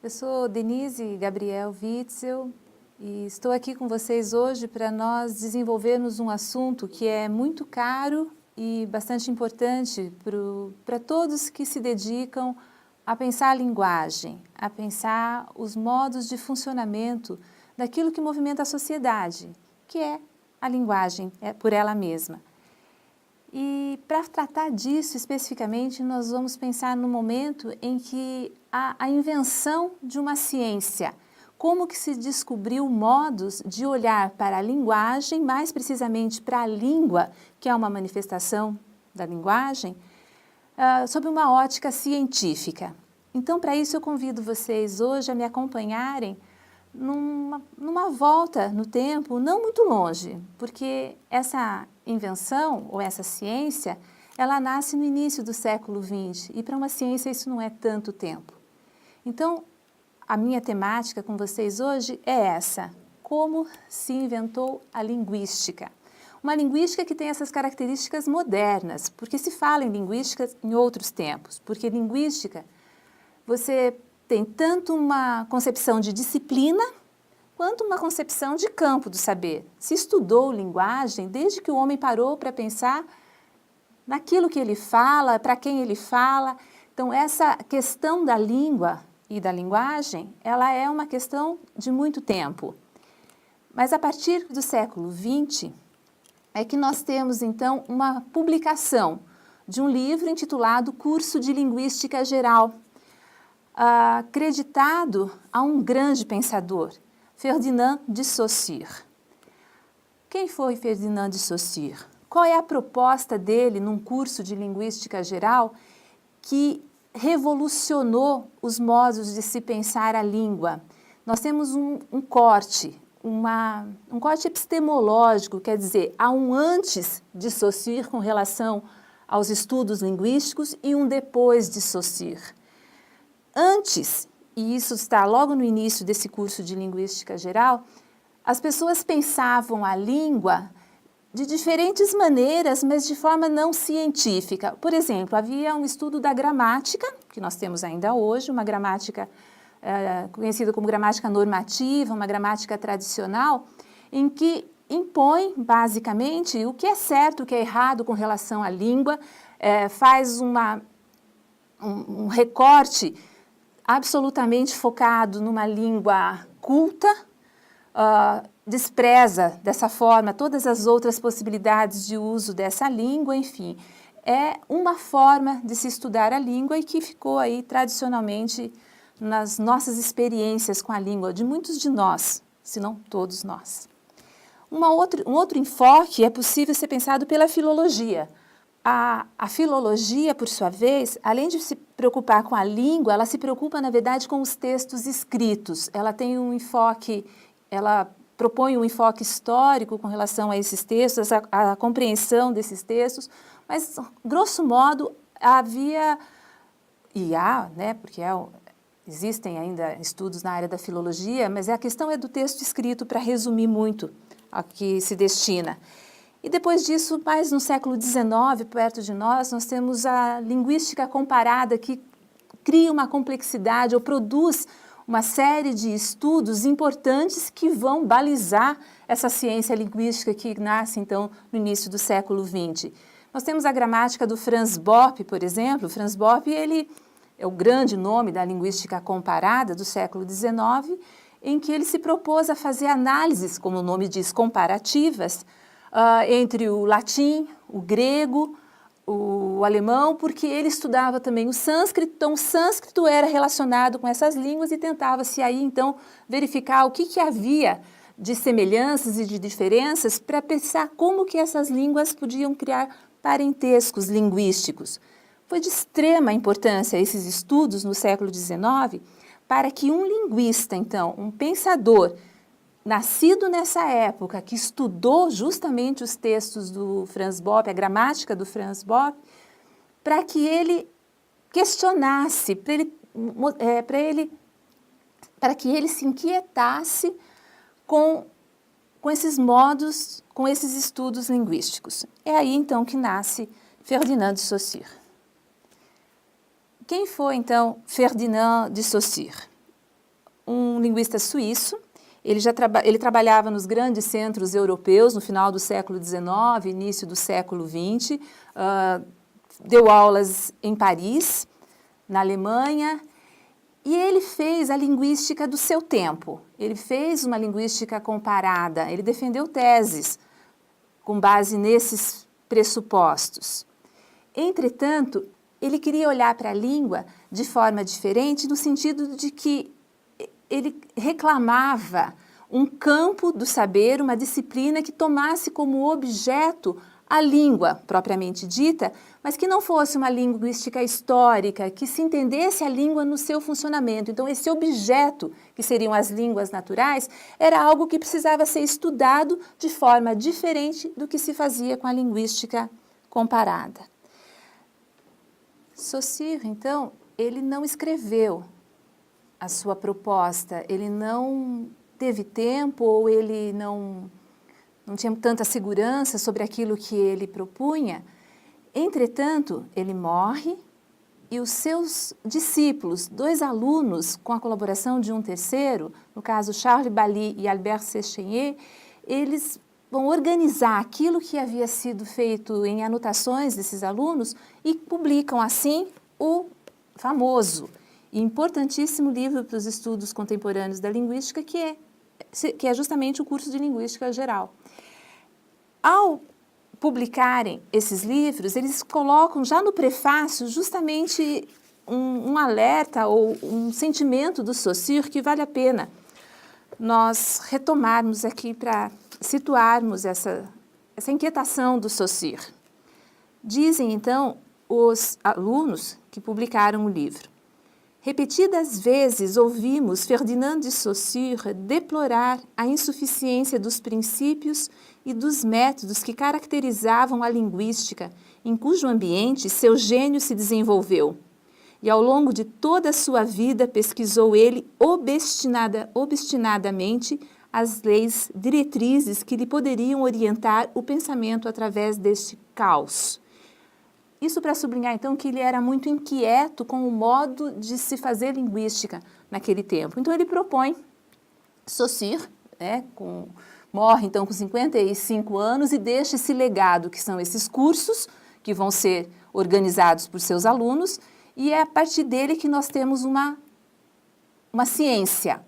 Eu sou Denise Gabriel Witzel e estou aqui com vocês hoje para nós desenvolvermos um assunto que é muito caro e bastante importante para todos que se dedicam a pensar a linguagem, a pensar os modos de funcionamento daquilo que movimenta a sociedade, que é a linguagem por ela mesma. E para tratar disso especificamente, nós vamos pensar no momento em que a invenção de uma ciência, como que se descobriu modos de olhar para a linguagem, mais precisamente para a língua, que é uma manifestação da linguagem, sob uma ótica científica. Então, para isso eu convido vocês hoje a me acompanharem numa volta no tempo, não muito longe, porque essa invenção ou essa ciência, ela nasce no início do século XX e para uma ciência isso não é tanto tempo. Então, a minha temática com vocês hoje é essa: como se inventou a linguística. Uma linguística que tem essas características modernas, porque se fala em linguística em outros tempos, porque linguística, você tem tanto uma concepção de disciplina, quanto uma concepção de campo do saber. Se estudou linguagem desde que o homem parou para pensar naquilo que ele fala, para quem ele fala. Então, essa questão da língua e da linguagem, ela é uma questão de muito tempo. Mas a partir do século XX, é que nós temos, então, uma publicação de um livro intitulado Curso de Linguística Geral, acreditado a um grande pensador, Ferdinand de Saussure. Quem foi Ferdinand de Saussure? Qual é a proposta dele num curso de linguística geral que revolucionou os modos de se pensar a língua? Nós temos um corte epistemológico, quer dizer, há um antes de Saussure com relação aos estudos linguísticos e um depois de Saussure. Antes, e isso está logo no início desse curso de linguística geral, as pessoas pensavam a língua de diferentes maneiras, mas de forma não científica. Por exemplo, havia um estudo da gramática, que nós temos ainda hoje, uma gramática conhecida como gramática normativa, uma gramática tradicional, em que impõe, basicamente, o que é certo, o que é errado com relação à língua, faz um recorte absolutamente focado numa língua culta, despreza dessa forma todas as outras possibilidades de uso dessa língua, enfim. É uma forma de se estudar a língua e que ficou aí tradicionalmente nas nossas experiências com a língua, de muitos de nós, se não todos nós. Um outro enfoque é possível ser pensado pela filologia. A filologia, por sua vez, além de se preocupar com a língua, ela se preocupa, na verdade, com os textos escritos. Ela tem um enfoque, ela propõe um enfoque histórico com relação a esses textos, a compreensão desses textos, mas, grosso modo, havia, e há, né, porque existem ainda estudos na área da filologia, mas a questão é do texto escrito, para resumir muito a que se destina. E depois disso, mais no século XIX, perto de nós temos a linguística comparada, que cria uma complexidade ou produz uma série de estudos importantes que vão balizar essa ciência linguística que nasce, então, no início do século XX. Nós temos a gramática do Franz Bopp, por exemplo. Franz Bopp, ele é o grande nome da linguística comparada do século XIX, em que ele se propôs a fazer análises, como o nome diz, comparativas, entre o latim, o grego, o alemão, porque ele estudava também o sânscrito. Então o sânscrito era relacionado com essas línguas e tentava-se aí então verificar o que havia de semelhanças e de diferenças para pensar como que essas línguas podiam criar parentescos linguísticos. Foi de extrema importância esses estudos no século XIX para que um linguista, então, um pensador, nascido nessa época, que estudou justamente os textos do Franz Bopp, a gramática do Franz Bopp, para que ele questionasse, para que ele se inquietasse com esses modos, com esses estudos linguísticos. É aí, então, que nasce Ferdinand de Saussure. Quem foi, então, Ferdinand de Saussure? um linguista suíço. Ele trabalhava nos grandes centros europeus no final do século XIX, início do século XX, deu aulas em Paris, na Alemanha, e ele fez a linguística do seu tempo. Ele fez uma linguística comparada, ele defendeu teses com base nesses pressupostos. Entretanto, ele queria olhar para a língua de forma diferente, no sentido de que ele reclamava um campo do saber, uma disciplina que tomasse como objeto a língua propriamente dita, mas que não fosse uma linguística histórica, que se entendesse a língua no seu funcionamento. Então, esse objeto, que seriam as línguas naturais, era algo que precisava ser estudado de forma diferente do que se fazia com a linguística comparada. Saussure, então, ele não escreveu a sua proposta, ele não teve tempo ou ele não tinha tanta segurança sobre aquilo que ele propunha. Entretanto, ele morre e os seus discípulos, 2 alunos, com a colaboração de um terceiro, no caso Charles Bailly e Albert Séchigny, eles vão organizar aquilo que havia sido feito em anotações desses alunos e publicam assim o famoso e importantíssimo livro para os estudos contemporâneos da linguística, que é justamente o curso de Linguística Geral. Ao publicarem esses livros, eles colocam já no prefácio justamente um alerta ou um sentimento do Saussure que vale a pena nós retomarmos aqui para situarmos essa inquietação do Saussure. Dizem, então, os alunos que publicaram o livro: repetidas vezes ouvimos Ferdinand de Saussure deplorar a insuficiência dos princípios e dos métodos que caracterizavam a linguística, em cujo ambiente seu gênio se desenvolveu. E ao longo de toda a sua vida pesquisou ele obstinadamente as leis diretrizes que lhe poderiam orientar o pensamento através deste caos. Isso para sublinhar, então, que ele era muito inquieto com o modo de se fazer linguística naquele tempo. Então, ele propõe Saussure, morre, então, com 55 anos e deixa esse legado, que são esses cursos que vão ser organizados por seus alunos, e é a partir dele que nós temos uma ciência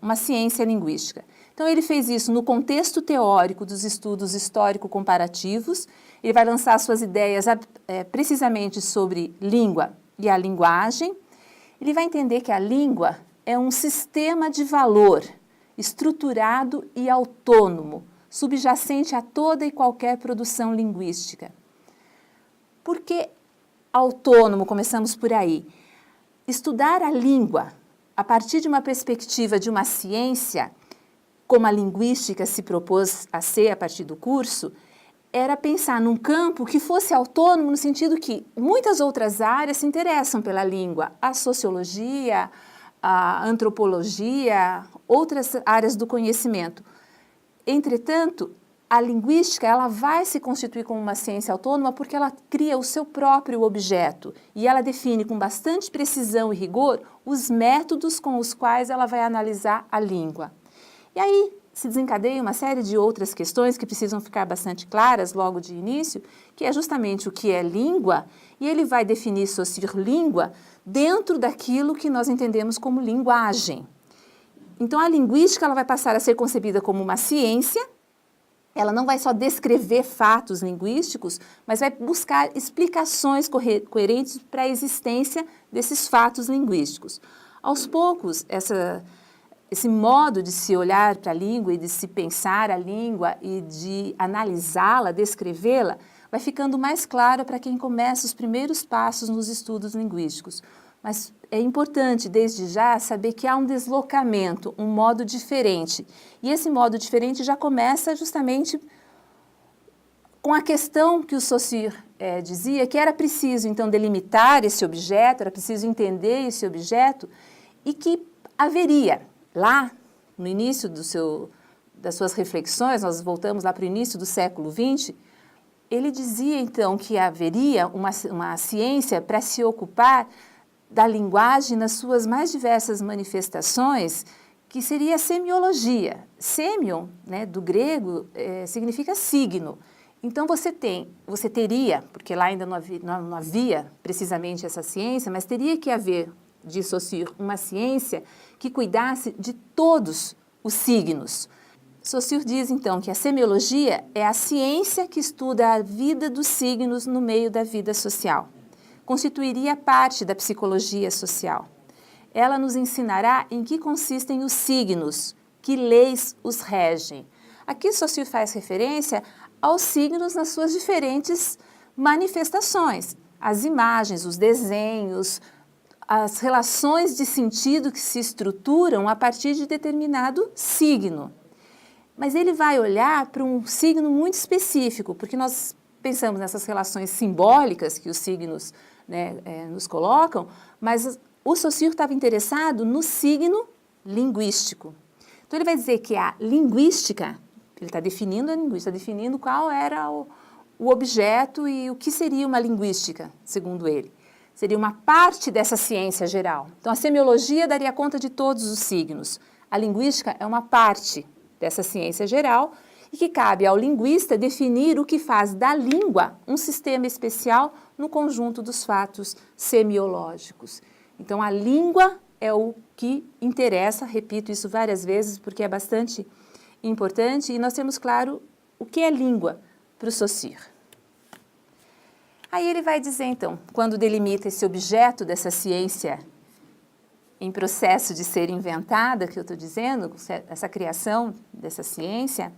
linguística. Então, ele fez isso no contexto teórico dos estudos histórico-comparativos. Ele vai lançar suas ideias precisamente sobre língua e a linguagem. Ele vai entender que a língua é um sistema de valor estruturado e autônomo, subjacente a toda e qualquer produção linguística. Por que autônomo? Começamos por aí. Estudar a língua a partir de uma perspectiva de uma ciência, como a linguística se propôs a ser a partir do curso, era pensar num campo que fosse autônomo no sentido que muitas outras áreas se interessam pela língua, a sociologia, a antropologia, outras áreas do conhecimento. Entretanto, a linguística ela vai se constituir como uma ciência autônoma porque ela cria o seu próprio objeto e ela define com bastante precisão e rigor os métodos com os quais ela vai analisar a língua. E aí se desencadeia uma série de outras questões que precisam ficar bastante claras logo de início, que é justamente o que é língua, e ele vai definir Saussure língua dentro daquilo que nós entendemos como linguagem. Então, a linguística ela vai passar a ser concebida como uma ciência, ela não vai só descrever fatos linguísticos, mas vai buscar explicações coerentes para a existência desses fatos linguísticos. Aos poucos, esse modo de se olhar para a língua e de se pensar a língua e de analisá-la, descrevê-la, vai ficando mais claro para quem começa os primeiros passos nos estudos linguísticos. Mas é importante, desde já, saber que há um deslocamento, um modo diferente. E esse modo diferente já começa justamente com a questão que o Saussure dizia, que era preciso, então, delimitar esse objeto, era preciso entender esse objeto, e que haveria, lá, no início das suas reflexões, nós voltamos lá para o início do século XX, ele dizia, então, que haveria uma ciência para se ocupar da linguagem nas suas mais diversas manifestações, que seria a semiologia. Semion, né, do grego, significa signo. Então você teria, porque lá ainda não havia precisamente essa ciência, mas teria que haver, diz Saussure, uma ciência que cuidasse de todos os signos. Saussure diz então que a semiologia é a ciência que estuda a vida dos signos no meio da vida social. Constituiria parte da psicologia social. Ela nos ensinará em que consistem os signos, que leis os regem. Aqui Saussure faz referência aos signos nas suas diferentes manifestações, as imagens, os desenhos, as relações de sentido que se estruturam a partir de determinado signo. Mas ele vai olhar para um signo muito específico, porque nós pensamos nessas relações simbólicas que os signos, né, nos colocam, mas o Saussure estava interessado no signo linguístico. Então ele vai dizer que a linguística, ele está definindo a linguística, está definindo qual era o objeto e o que seria uma linguística, segundo ele. Seria uma parte dessa ciência geral. Então a semiologia daria conta de todos os signos. A linguística é uma parte dessa ciência geral e que cabe ao linguista definir o que faz da língua um sistema especial no conjunto dos fatos semiológicos. Então a língua é o que interessa, repito isso várias vezes porque é bastante importante e nós temos claro o que é língua para o Saussure. Aí ele vai dizer então, quando delimita esse objeto dessa ciência em processo de ser inventada, que eu estou dizendo, essa criação dessa ciência,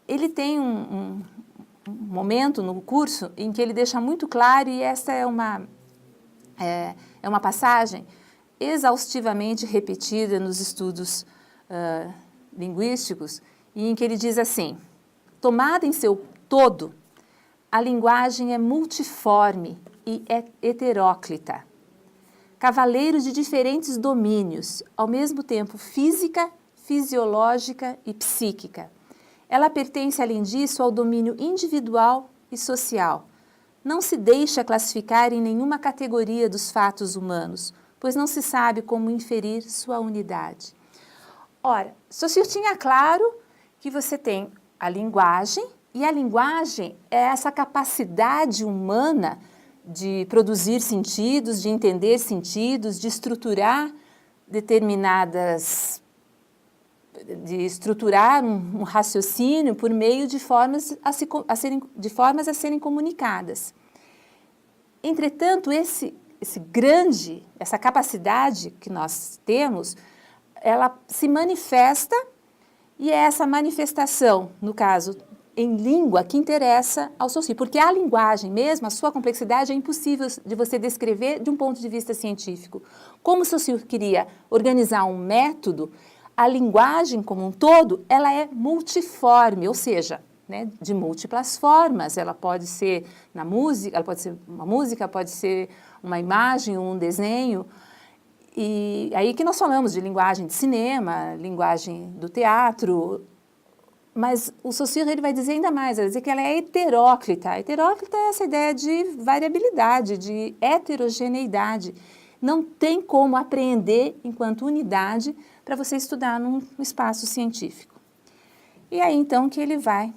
ele tem um momento no curso em que ele deixa muito claro, e essa é uma passagem exaustivamente repetida nos estudos linguísticos, e em que ele diz assim: tomada em seu todo, a linguagem é multiforme e é heteróclita, cavaleiro de diferentes domínios, ao mesmo tempo física, fisiológica e psíquica. Ela pertence, além disso, ao domínio individual e social. Não se deixa classificar em nenhuma categoria dos fatos humanos, pois não se sabe como inferir sua unidade. Ora, Saussure tinha claro que você tem a linguagem, e a linguagem é essa capacidade humana de produzir sentidos, de entender sentidos, de estruturar um raciocínio por meio de formas a serem comunicadas. Entretanto, essa capacidade que nós temos, ela se manifesta, e é essa manifestação, no caso, em língua, que interessa ao Saussure, porque a linguagem mesmo, a sua complexidade, é impossível de você descrever de um ponto de vista científico. Como Saussure queria organizar um método, a linguagem como um todo, ela é multiforme, ou seja, né, de múltiplas formas. Ela pode ser na música, ela pode ser uma música, pode ser uma imagem, um desenho. E aí que nós falamos de linguagem de cinema, linguagem do teatro, mas o Saussure ele vai dizer ainda mais, vai dizer que ela é heteróclita. A heteróclita é essa ideia de variabilidade, de heterogeneidade. Não tem como apreender enquanto unidade para você estudar num espaço científico. E aí então que ele vai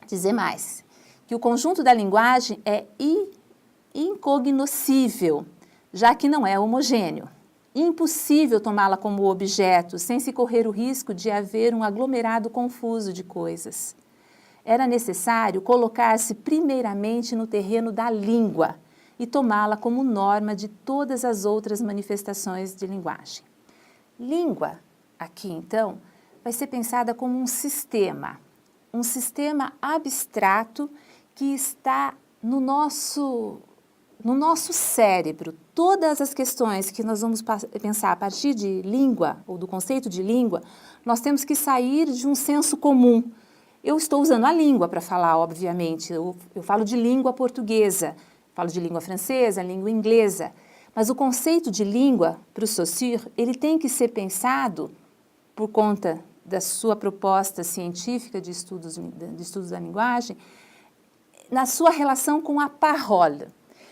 dizer mais, que o conjunto da linguagem é incognoscível, já que não é homogêneo. Impossível tomá-la como objeto sem se correr o risco de haver um aglomerado confuso de coisas. Era necessário colocar-se primeiramente no terreno da língua e tomá-la como norma de todas as outras manifestações de linguagem. Língua, aqui então, vai ser pensada como um sistema abstrato que está no nosso cérebro. Todas as questões que nós vamos pensar a partir de língua, ou do conceito de língua, nós temos que sair de um senso comum. Eu estou usando a língua para falar, obviamente. Eu falo de língua portuguesa, falo de língua francesa, língua inglesa. Mas o conceito de língua, para o Saussure, ele tem que ser pensado, por conta da sua proposta científica de estudos da linguagem, na sua relação com a parole.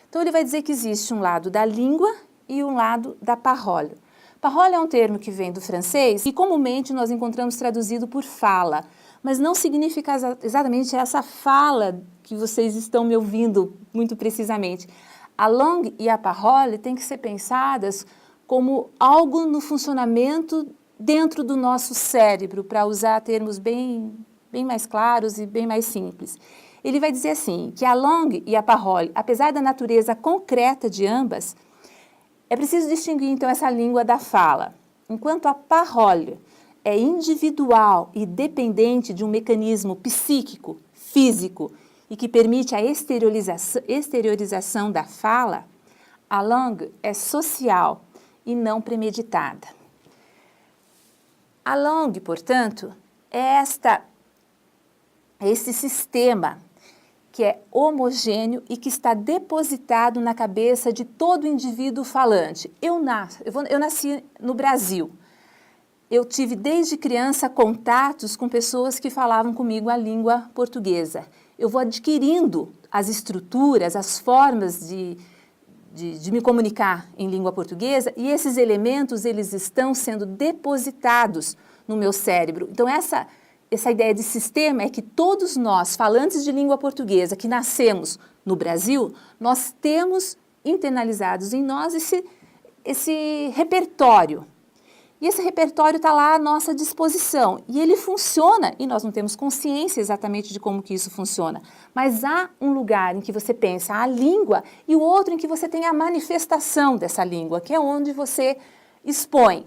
Então, ele vai dizer que existe um lado da língua e um lado da parole. Parole é um termo que vem do francês e comumente nós encontramos traduzido por fala, mas não significa exatamente essa fala que vocês estão me ouvindo muito precisamente. A langue e a parole têm que ser pensadas como algo no funcionamento dentro do nosso cérebro, para usar termos bem mais claros e bem mais simples. Ele vai dizer assim, que a langue e a parole, apesar da natureza concreta de ambas, é preciso distinguir então essa língua da fala. Enquanto a parole é individual e dependente de um mecanismo psíquico, físico, e que permite a exteriorização da fala, a langue é social e não premeditada. A langue, portanto, é esse sistema que é homogêneo e que está depositado na cabeça de todo indivíduo falante. Eu nasci no Brasil. Eu tive desde criança contatos com pessoas que falavam comigo a língua portuguesa. Eu vou adquirindo as estruturas, as formas de me comunicar em língua portuguesa e esses elementos eles estão sendo depositados no meu cérebro. Então essa ideia de sistema é que todos nós, falantes de língua portuguesa, que nascemos no Brasil, nós temos internalizados em nós esse repertório. E esse repertório está lá à nossa disposição. E ele funciona, e nós não temos consciência exatamente de como que isso funciona. Mas há um lugar em que você pensa a língua e o outro em que você tem a manifestação dessa língua, que é onde você expõe.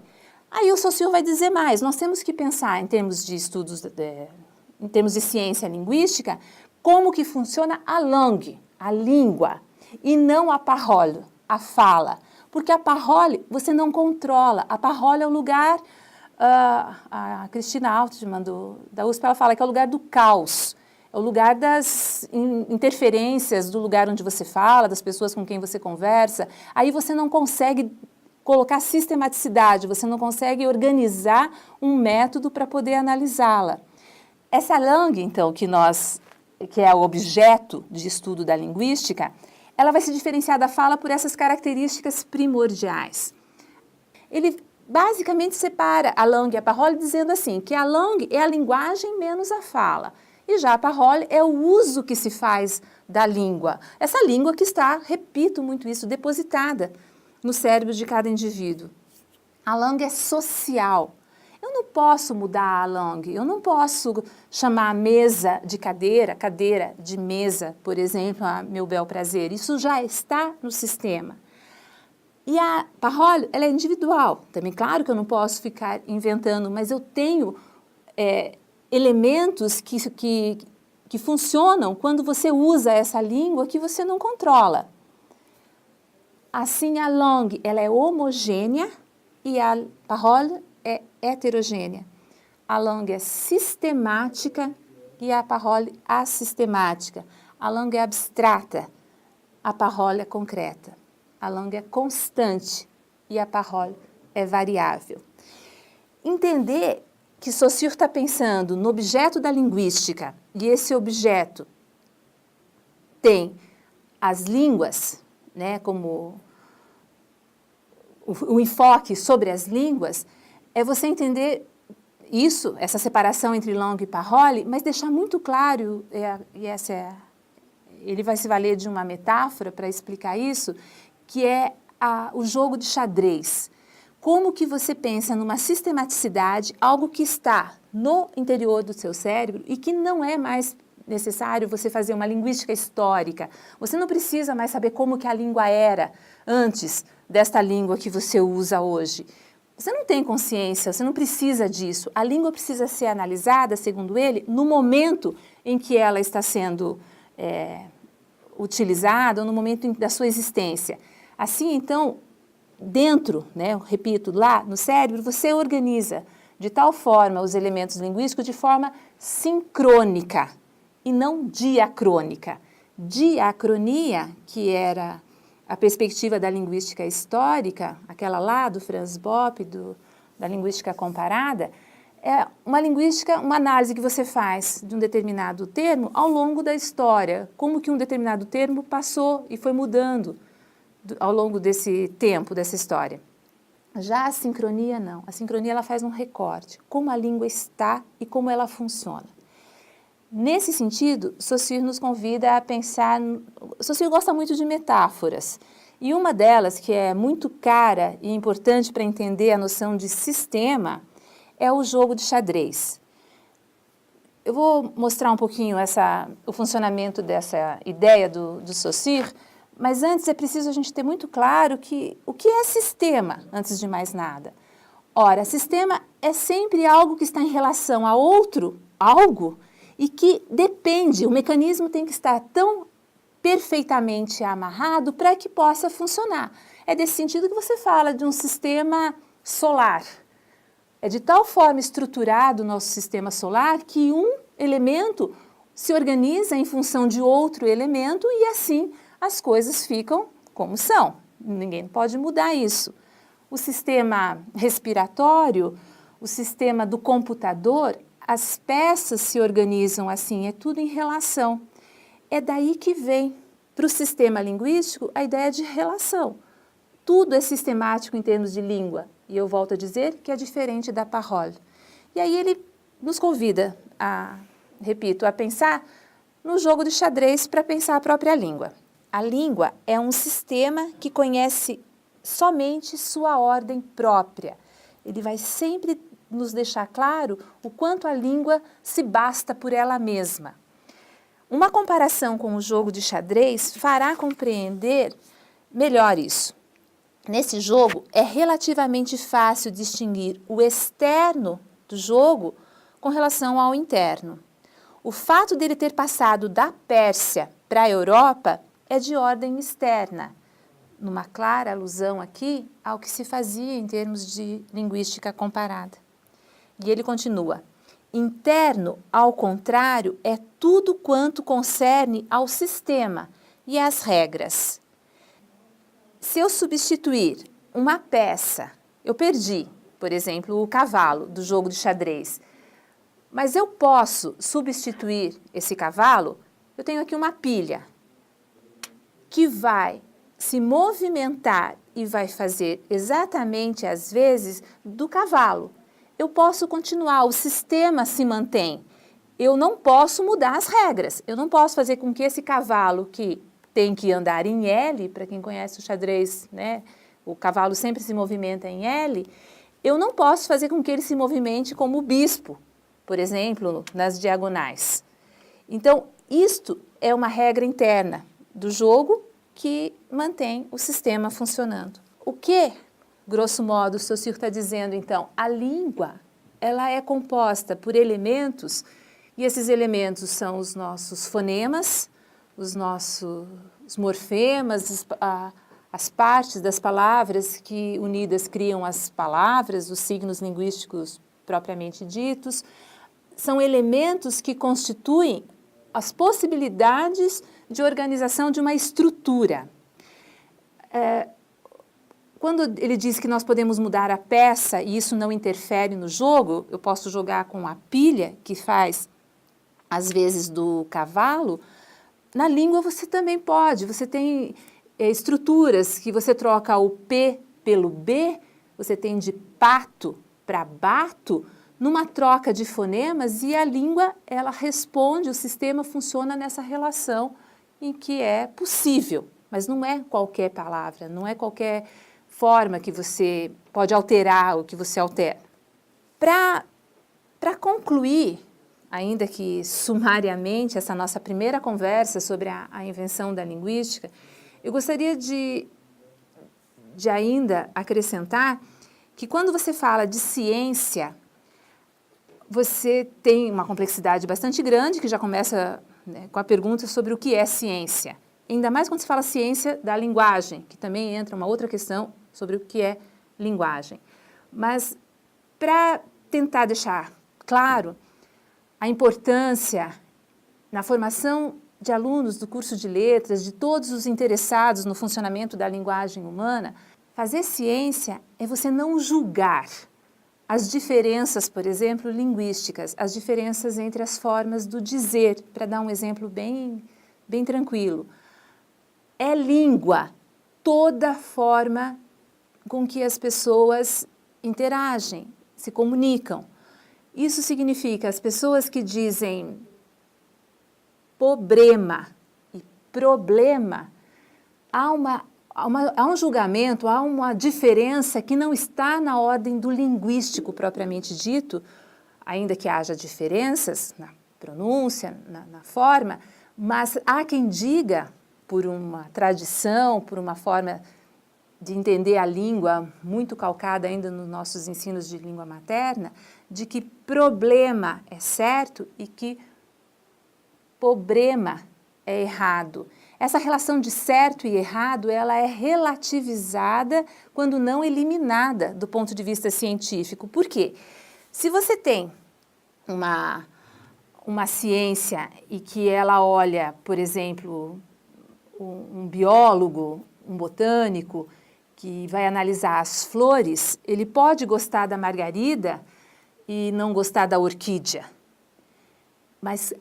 Aí o Saussure vai dizer mais, nós temos que pensar em termos de estudos, em termos de ciência linguística, como que funciona a langue, a língua, e não a parole, a fala. Porque a parole você não controla, a parole é o lugar, a Cristina Altman da USP, ela fala que é o lugar do caos, é o lugar das interferências do lugar onde você fala, das pessoas com quem você conversa, aí você não consegue colocar sistematicidade, você não consegue organizar um método para poder analisá-la. Essa langue, então, que é o objeto de estudo da linguística, ela vai se diferenciar da fala por essas características primordiais. Ele basicamente separa a langue e a parole dizendo assim, que a langue é a linguagem menos a fala, e já a parole é o uso que se faz da língua. Essa língua que está, repito muito isso, depositada no cérebro de cada indivíduo. A langue é social. Eu não posso mudar a langue, eu não posso chamar a mesa de cadeira, cadeira de mesa, por exemplo, a meu bel prazer. Isso já está no sistema. E a parole, ela é individual. Também, claro que eu não posso ficar inventando, mas eu tenho elementos que funcionam quando você usa essa língua que você não controla. Assim, a langue, ela é homogênea e a parole é heterogênea. A langue é sistemática e a parole assistemática. A langue é abstrata, a parole é concreta. A langue é constante e a parole é variável. Entender que Saussure está pensando no objeto da linguística e esse objeto tem as línguas, né, como o enfoque sobre as línguas, é você entender isso, essa separação entre langue e parole, mas deixar muito claro, ele vai se valer de uma metáfora para explicar isso, que é o jogo de xadrez. Como que você pensa numa sistematicidade, algo que está no interior do seu cérebro e que não é mais necessário você fazer uma linguística histórica. Você não precisa mais saber como que a língua era antes desta língua que você usa hoje. Você não tem consciência, você não precisa disso. A língua precisa ser analisada, segundo ele, no momento em que ela está sendo utilizada, ou no momento da sua existência. Assim, então, dentro, né, eu repito, lá no cérebro, você organiza de tal forma os elementos linguísticos de forma sincrônica e não diacrônica. Diacronia, que era a perspectiva da linguística histórica, aquela lá do Franz Bopp, da linguística comparada, é uma linguística, uma análise que você faz de um determinado termo ao longo da história, como que um determinado termo passou e foi mudando ao longo desse tempo, dessa história. Já a sincronia não. A sincronia ela faz um recorte, como a língua está e como ela funciona. Nesse sentido, Saussure nos convida a pensar... Saussure gosta muito de metáforas. E uma delas, que é muito cara e importante para entender a noção de sistema, é o jogo de xadrez. Eu vou mostrar um pouquinho o funcionamento dessa ideia do Saussure, mas antes é preciso a gente ter muito claro o que é sistema, antes de mais nada. Ora, sistema é sempre algo que está em relação a outro algo e que depende, o mecanismo tem que estar tão perfeitamente amarrado para que possa funcionar. É desse sentido que você fala de um sistema solar. É de tal forma estruturado o nosso sistema solar que um elemento se organiza em função de outro elemento e assim as coisas ficam como são. Ninguém pode mudar isso. O sistema respiratório, o sistema do computador, as peças se organizam assim, é tudo em relação. É daí que vem, para o sistema linguístico, a ideia de relação. Tudo é sistemático em termos de língua. E eu volto a dizer que é diferente da parole. E aí ele nos convida repito, a pensar no jogo de xadrez para pensar a própria língua. A língua é um sistema que conhece somente sua ordem própria. Ele vai sempre nos deixar claro o quanto a língua se basta por ela mesma. Uma comparação com o jogo de xadrez fará compreender melhor isso. Nesse jogo, é relativamente fácil distinguir o externo do jogo com relação ao interno. O fato dele ter passado da Pérsia para a Europa é de ordem externa, numa clara alusão aqui ao que se fazia em termos de linguística comparada. E ele continua: interno, ao contrário, é tudo quanto concerne ao sistema e às regras. Se eu substituir uma peça, eu perdi, por exemplo, o cavalo do jogo de xadrez, mas eu posso substituir esse cavalo, eu tenho aqui uma pilha que vai se movimentar e vai fazer exatamente as vezes do cavalo. Eu posso continuar, o sistema se mantém. Eu não posso mudar as regras, eu não posso fazer com que esse cavalo que tem que andar em L, para quem conhece o xadrez, né, o cavalo sempre se movimenta em L, eu não posso fazer com que ele se movimente como o bispo, por exemplo, nas diagonais. Então, isto é uma regra interna do jogo que mantém o sistema funcionando. O que, grosso modo, o Saussure está dizendo, então? A língua, ela é composta por elementos, e esses elementos são os nossos fonemas, os nossos morfemas, as partes das palavras que unidas criam as palavras, os signos linguísticos propriamente ditos, são elementos que constituem as possibilidades de organização de uma estrutura. Quando ele diz que nós podemos mudar a peça e isso não interfere no jogo, eu posso jogar com a pilha, que faz às vezes do cavalo, na língua você também pode, você tem estruturas que você troca o P pelo B, você tem de pato para bato, numa troca de fonemas e a língua, ela responde, o sistema funciona nessa relação em que é possível, mas não é qualquer palavra, não é qualquer forma que você pode alterar ou que você altera. Para concluir, ainda que sumariamente, essa nossa primeira conversa sobre a invenção da linguística, eu gostaria de ainda acrescentar que quando você fala de ciência, você tem uma complexidade bastante grande, que já começa, né, com a pergunta sobre o que é ciência. Ainda mais quando se fala ciência da linguagem, que também entra uma outra questão sobre o que é linguagem. Mas, para tentar deixar claro a importância na formação de alunos do curso de letras, de todos os interessados no funcionamento da linguagem humana, fazer ciência é você não julgar as diferenças, por exemplo, linguísticas, as diferenças entre as formas do dizer, para dar um exemplo bem tranquilo. É língua toda forma com que as pessoas interagem, se comunicam. Isso significa as pessoas que dizem problema e problema, há um julgamento, há uma diferença que não está na ordem do linguístico propriamente dito, ainda que haja diferenças na pronúncia, na forma, mas há quem diga, por uma tradição, por uma forma de entender a língua muito calcada ainda nos nossos ensinos de língua materna, de que problema é certo e que problema é errado. Essa relação de certo e errado, ela é relativizada quando não eliminada do ponto de vista científico. Por quê? Se você tem uma ciência e que ela olha, por exemplo, um biólogo, um botânico, que vai analisar as flores, ele pode gostar da margarida e não gostar da orquídea. Mas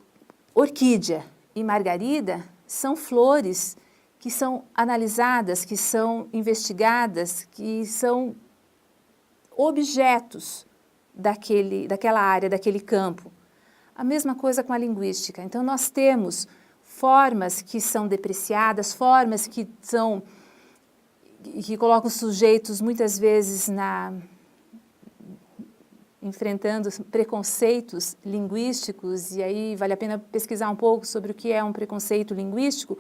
orquídea e margarida são flores que são analisadas, que são investigadas, que são objetos daquela área, daquele campo. A mesma coisa com a linguística. Então, nós temos formas que são depreciadas, formas que colocam os sujeitos muitas vezes enfrentando preconceitos linguísticos, e aí vale a pena pesquisar um pouco sobre o que é um preconceito linguístico,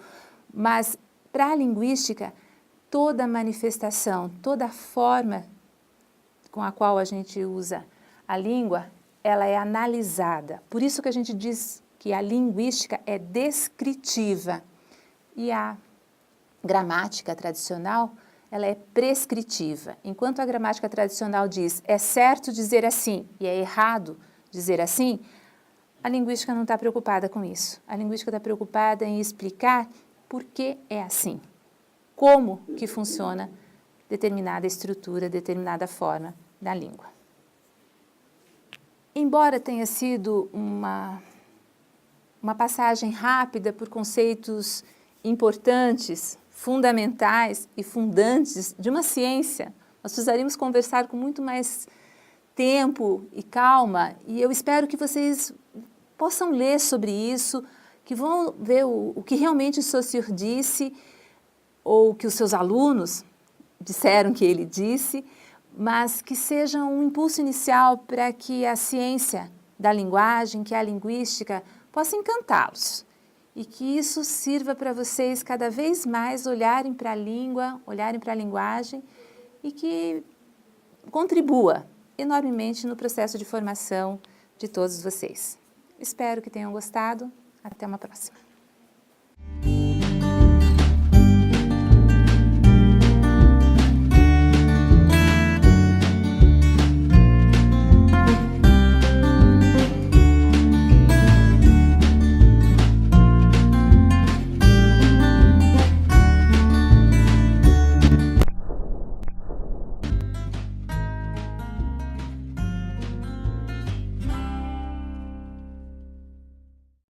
mas para a linguística, toda manifestação, toda forma com a qual a gente usa a língua, ela é analisada. Por isso que a gente diz que a linguística é descritiva e a gramática tradicional, ela é prescritiva. Enquanto a gramática tradicional diz é certo dizer assim e é errado dizer assim, a linguística não está preocupada com isso. A linguística está preocupada em explicar por que é assim, como que funciona determinada estrutura, determinada forma da língua. Embora tenha sido uma passagem rápida por conceitos importantes, fundamentais e fundantes de uma ciência, nós precisaríamos conversar com muito mais tempo e calma, e eu espero que vocês possam ler sobre isso, que vão ver o que realmente o Saussure disse, ou que os seus alunos disseram que ele disse, mas que seja um impulso inicial para que a ciência da linguagem, que a linguística, possa encantá-los. E que isso sirva para vocês cada vez mais olharem para a língua, olharem para a linguagem e que contribua enormemente no processo de formação de todos vocês. Espero que tenham gostado. Até uma próxima.